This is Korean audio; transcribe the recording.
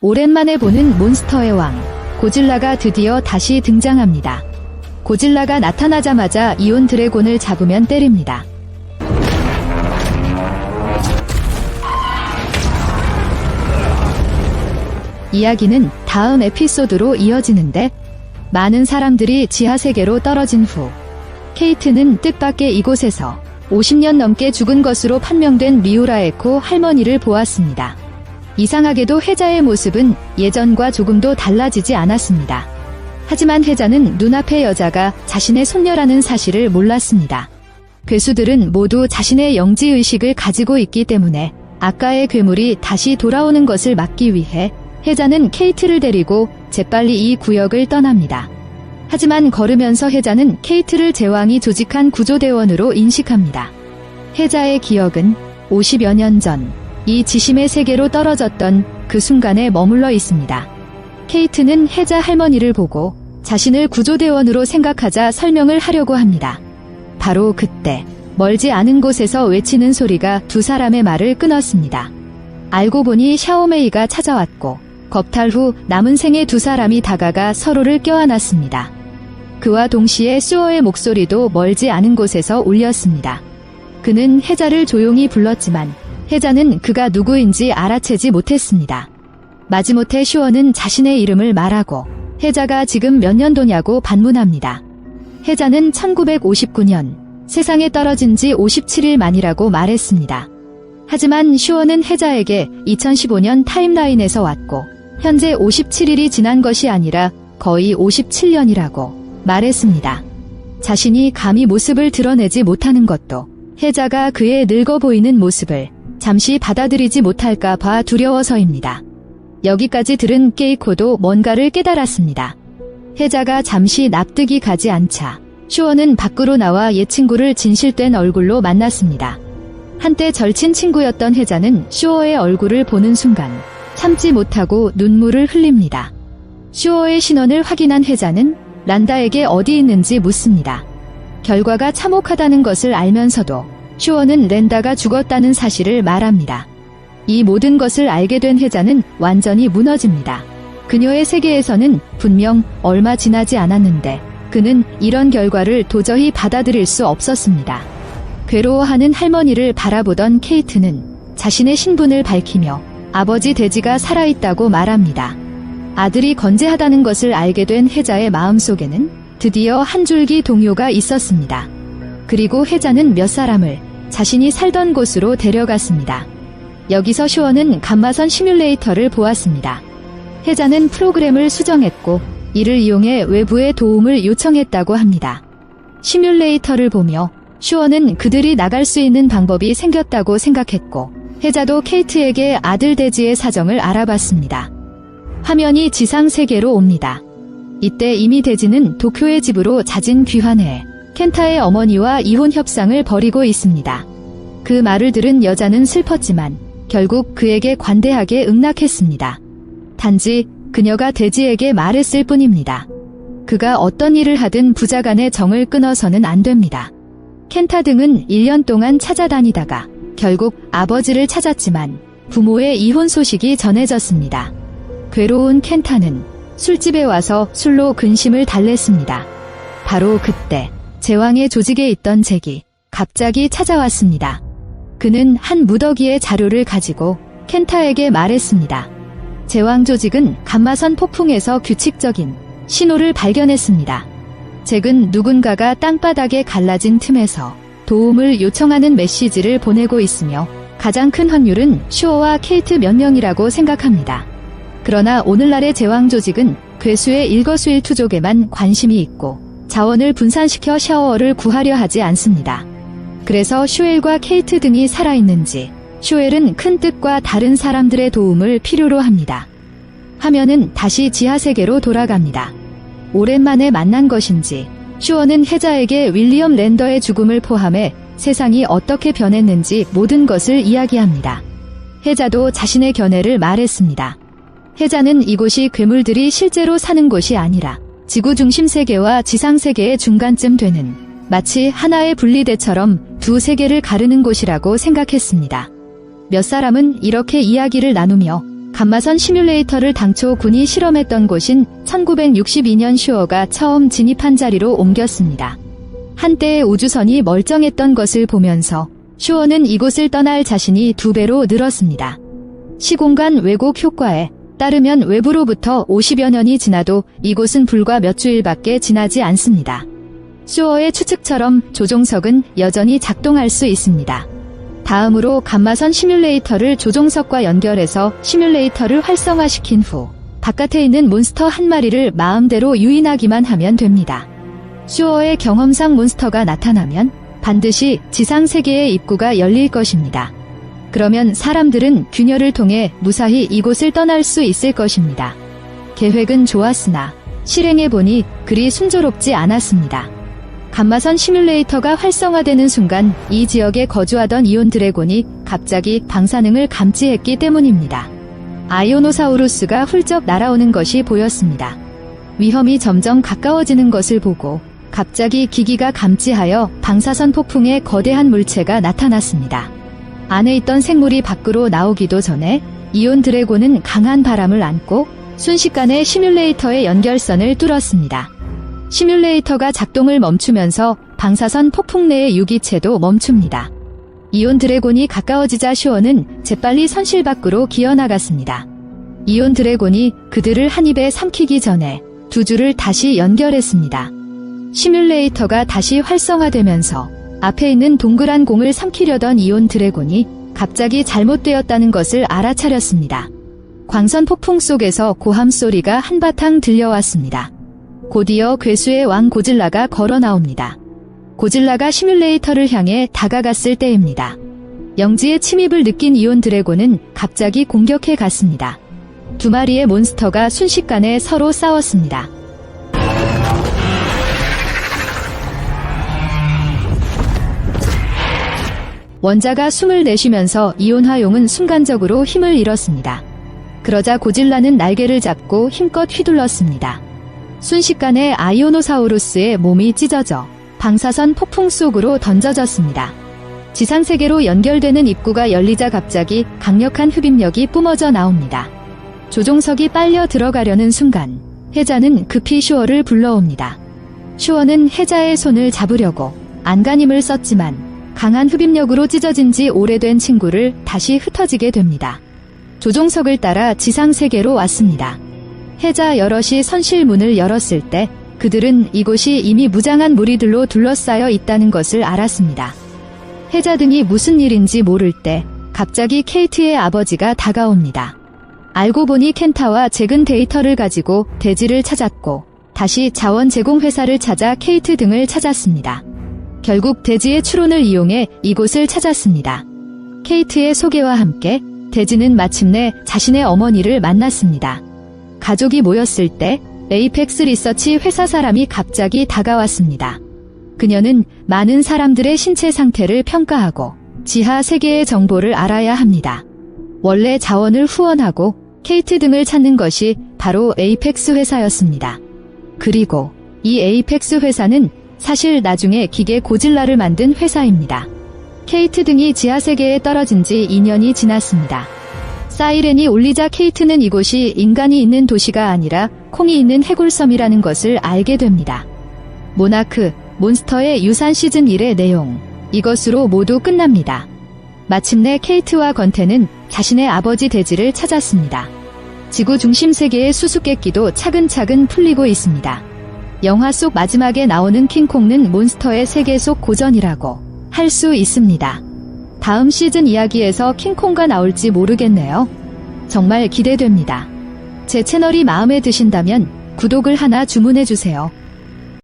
오랜만에 보는 몬스터의 왕, 고질라가 드디어 다시 등장합니다. 고질라가 나타나자마자 이온 드래곤을 잡으면 때립니다. 이야기는 다음 에피소드로 이어지는데, 많은 사람들이 지하세계로 떨어진 후 케이트는 뜻밖의 이곳에서 50년 넘게 죽은 것으로 판명된 미우라 에코 할머니를 보았습니다. 이상하게도 해자의 모습은 예전과 조금도 달라지지 않았습니다. 하지만 해자는 눈앞의 여자가 자신의 손녀라는 사실을 몰랐습니다. 괴수들은 모두 자신의 영지의식을 가지고 있기 때문에 아까의 괴물이 다시 돌아오는 것을 막기 위해 해자는 케이트를 데리고 재빨리 이 구역을 떠납니다. 하지만 걸으면서 해자는 케이트를 제왕이 조직한 구조대원으로 인식합니다. 해자의 기억은 50여 년 전 이 지심의 세계로 떨어졌던 그 순간에 머물러 있습니다. 케이트는 해자 할머니를 보고 자신을 구조대원으로 생각하자 설명을 하려고 합니다. 바로 그때 멀지 않은 곳에서 외치는 소리가 두 사람의 말을 끊었습니다. 알고 보니 샤오메이가 찾아왔고 겁탈 후 남은 생의 두 사람이 다가가 서로를 껴안았습니다. 그와 동시에 슈어의 목소리도 멀지 않은 곳에서 울렸습니다. 그는 해자를 조용히 불렀지만 해자는 그가 누구인지 알아채지 못했습니다. 마지못해 슈어는 자신의 이름을 말하고 해자가 지금 몇 년도냐고 반문합니다. 해자는 1959년 세상에 떨어진 지 57일 만이라고 말했습니다. 하지만 슈어는 해자에게 2015년 타임라인에서 왔고 현재 57일이 지난 것이 아니라 거의 57년이라고 말했습니다. 자신이 감히 모습을 드러내지 못하는 것도 해자가 그의 늙어 보이는 모습을 잠시 받아들이지 못할까 봐 두려워서입니다. 여기까지 들은 케이코도 뭔가를 깨달았습니다. 해자가 잠시 납득이 가지 않자 슈어는 밖으로 나와 옛 친구를 진실된 얼굴로 만났습니다. 한때 절친 친구였던 해자는 슈어의 얼굴을 보는 순간 참지 못하고 눈물을 흘립니다. 슈어의 신원을 확인한 해자는 란다에게 어디 있는지 묻습니다. 결과가 참혹하다는 것을 알면서도 슈어는 랜다가 죽었다는 사실을 말합니다. 이 모든 것을 알게 된 해자는 완전히 무너집니다. 그녀의 세계에서는 분명 얼마 지나지 않았는데 그는 이런 결과를 도저히 받아들일 수 없었습니다. 괴로워하는 할머니를 바라보던 케이트는 자신의 신분을 밝히며 아버지 데지가 살아있다고 말합니다. 아들이 건재하다는 것을 알게 된 해자의 마음속에는 드디어 한 줄기 동요가 있었습니다. 그리고 해자는 몇 사람을 자신이 살던 곳으로 데려갔습니다. 여기서 슈어는 감마선 시뮬레이터를 보았습니다. 해자는 프로그램을 수정했고 이를 이용해 외부의 도움을 요청했다고 합니다. 시뮬레이터를 보며 슈어는 그들이 나갈 수 있는 방법이 생겼다고 생각했고 해자도 케이트에게 아들 데지의 사정을 알아봤습니다. 화면이 지상세계로 옵니다. 이때 이미 데지는 도쿄의 집으로 자진 귀환해 켄타의 어머니와 이혼 협상을 벌이고 있습니다. 그 말을 들은 여자는 슬펐지만 결국 그에게 관대하게 응낙했습니다. 단지 그녀가 데지에게 말했을 뿐입니다. 그가 어떤 일을 하든 부자간의 정을 끊어서는 안 됩니다. 켄타 등은 1년 동안 찾아다니다가 결국 아버지를 찾았지만 부모의 이혼 소식이 전해졌습니다. 괴로운 켄타는 술집에 와서 술로 근심을 달랬습니다. 바로 그때 제왕의 조직에 있던 잭이 갑자기 찾아왔습니다. 그는 한 무더기의 자료를 가지고 켄타에게 말했습니다. 제왕 조직은 감마선 폭풍에서 규칙적인 신호를 발견했습니다. 잭은 누군가가 땅바닥에 갈라진 틈에서 도움을 요청하는 메시지를 보내고 있으며 가장 큰 확률은 슈어와 케이트 몇 명이라고 생각합니다. 그러나 오늘날의 제왕 조직은 괴수의 일거수일투족에만 관심이 있고 자원을 분산시켜 샤워를 구하려 하지 않습니다. 그래서 슈엘과 케이트 등이 살아있는지 슈엘은 큰 뜻과 다른 사람들의 도움을 필요로 합니다. 화면은 다시 지하세계로 돌아갑니다. 오랜만에 만난 것인지 슈어는 해자에게 윌리엄 랜더의 죽음을 포함해 세상이 어떻게 변했는지 모든 것을 이야기합니다. 해자도 자신의 견해를 말했습니다. 해자는 이곳이 괴물들이 실제로 사는 곳이 아니라 지구 중심 세계와 지상 세계의 중간쯤 되는 마치 하나의 분리대처럼 두 세계를 가르는 곳이라고 생각했습니다. 몇 사람은 이렇게 이야기를 나누며 감마선 시뮬레이터를 당초 군이 실험했던 곳인 1962년 슈어가 처음 진입한 자리로 옮겼습니다. 한때의 우주선이 멀쩡했던 것을 보면서 슈어는 이곳을 떠날 자신이 2배로 늘었습니다. 시공간 왜곡 효과에 따르면 외부로부터 50여 년이 지나도 이곳은 불과 몇 주일밖에 지나지 않습니다. 슈어의 추측처럼 조종석은 여전히 작동할 수 있습니다. 다음으로 감마선 시뮬레이터를 조종석과 연결해서 시뮬레이터를 활성화시킨 후 바깥에 있는 몬스터 한 마리를 마음대로 유인하기만 하면 됩니다. 슈어의 경험상 몬스터가 나타나면 반드시 지상 세계의 입구가 열릴 것입니다. 그러면 사람들은 균열을 통해 무사히 이곳을 떠날 수 있을 것입니다. 계획은 좋았으나 실행해보니 그리 순조롭지 않았습니다. 감마선 시뮬레이터가 활성화되는 순간 이 지역에 거주하던 이온 드래곤이 갑자기 방사능을 감지했기 때문입니다. 아이오노사우루스가 훌쩍 날아오는 것이 보였습니다. 위험이 점점 가까워지는 것을 보고 갑자기 기기가 감지하여 방사선 폭풍에 거대한 물체가 나타났습니다. 안에 있던 생물이 밖으로 나오기도 전에 이온 드래곤은 강한 바람을 안고 순식간에 시뮬레이터의 연결선을 뚫었습니다. 시뮬레이터가 작동을 멈추면서 방사선 폭풍 내의 유기체도 멈춥니다. 이온 드래곤이 가까워지자 슈어는 재빨리 선실 밖으로 기어나갔습니다. 이온 드래곤이 그들을 한 입에 삼키기 전에 2줄을 다시 연결했습니다. 시뮬레이터가 다시 활성화되면서 앞에 있는 동그란 공을 삼키려던 이온 드래곤이 갑자기 잘못되었다는 것을 알아차렸습니다. 광선 폭풍 속에서 고함 소리가 한바탕 들려왔습니다. 곧이어 괴수의 왕 고질라가 걸어 나옵니다. 고질라가 시뮬레이터를 향해 다가갔을 때입니다. 영지의 침입을 느낀 이온 드래곤은 갑자기 공격해 갔습니다. 2마리의 몬스터가 순식간에 서로 싸웠습니다. 원자가 숨을 내쉬면서 이온화용은 순간적으로 힘을 잃었습니다. 그러자 고질라는 날개를 잡고 힘껏 휘둘렀습니다. 순식간에 아이오노사우루스의 몸이 찢어져 방사선 폭풍 속으로 던져졌습니다. 지상세계로 연결되는 입구가 열리자 갑자기 강력한 흡입력이 뿜어져 나옵니다. 조종석이 빨려 들어가려는 순간 해자는 급히 슈어를 불러옵니다. 슈어는 해자의 손을 잡으려고 안간힘을 썼지만 강한 흡입력으로 찢어진 지 오래된 친구를 다시 흩어지게 됩니다. 조종석을 따라 지상세계로 왔습니다. 해자 여럿이 선실 문을 열었을 때 그들은 이곳이 이미 무장한 무리들로 둘러싸여 있다는 것을 알았습니다. 해자 등이 무슨 일인지 모를 때 갑자기 케이트의 아버지가 다가옵니다. 알고 보니 켄타와 잭은 데이터를 가지고 대지를 찾았고 다시 자원 제공 회사를 찾아 케이트 등을 찾았습니다. 결국 대지의 추론을 이용해 이곳을 찾았습니다. 케이트의 소개와 함께 대지는 마침내 자신의 어머니를 만났습니다. 가족이 모였을 때 에이펙스 리서치 회사 사람이 갑자기 다가왔습니다. 그녀는 많은 사람들의 신체 상태를 평가하고 지하 세계의 정보를 알아야 합니다. 원래 자원을 후원하고 케이트 등을 찾는 것이 바로 에이펙스 회사였습니다. 그리고 이 에이펙스 회사는 사실 나중에 기계 고질라를 만든 회사입니다. 케이트 등이 지하세계에 떨어진 지 2년이 지났습니다. 사이렌이 울리자 케이트는 이곳이 인간이 있는 도시가 아니라 콩이 있는 해골섬이라는 것을 알게 됩니다. 모나크, 몬스터의 유산 시즌 1의 내용, 이것으로 모두 끝납니다. 마침내 케이트와 건태는 자신의 아버지 대지를 찾았습니다. 지구 중심 세계의 수수께끼도 차근차근 풀리고 있습니다. 영화 속 마지막에 나오는 킹콩은 몬스터의 세계 속 고전이라고 할 수 있습니다. 다음 시즌 이야기에서 킹콩가 나올지 모르겠네요. 정말 기대됩니다. 제 채널이 마음에 드신다면 구독을 하나 주문해주세요.